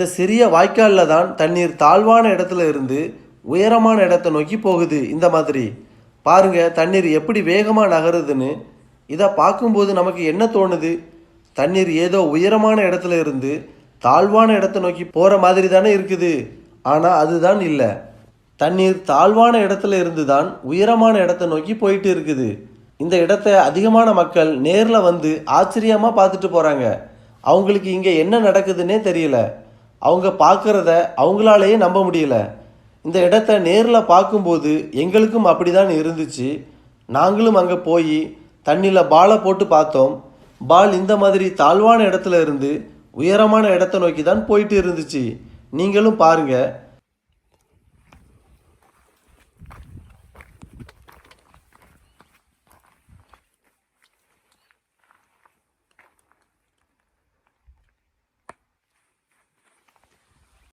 இந்த சிறிய வாய்க்காலில் தான் தண்ணீர் தாழ்வான இடத்துல இருந்து உயரமான இடத்தை நோக்கி போகுது. இந்த மாதிரி பாருங்க தண்ணீர் எப்படி வேகமாக நகருதுன்னு. இதை பார்க்கும்போது நமக்கு என்ன தோணுது? தண்ணீர் ஏதோ உயரமான இடத்துல இருந்து தாழ்வான இடத்தை நோக்கி போகிற மாதிரி தானே இருக்குது. ஆனால் அதுதான் இல்லை. தண்ணீர் தாழ்வான இடத்துல இருந்து தான் உயரமான இடத்தை நோக்கி போயிட்டு இருக்குது. இந்த இடத்த அதிகமான மக்கள் நேரில் வந்து ஆச்சரியமாக பார்த்துட்டு போகிறாங்க. அவங்களுக்கு இங்கே என்ன நடக்குதுன்னே தெரியல. அவங்க பார்க்குறத அவங்களாலேயே நம்ப முடியல. இந்த இடத்த நேரில் பார்க்கும்போது எங்களுக்கும் அப்படி தான் இருந்துச்சு. நாங்களும் அங்கே போய் தண்ணியில் பாலை போட்டு பார்த்தோம். பால் இந்த மாதிரி தாழ்வான இடத்துல இருந்து உயரமான இடத்தை நோக்கி தான் போயிட்டு இருந்துச்சு. நீங்களும் பாருங்கள்.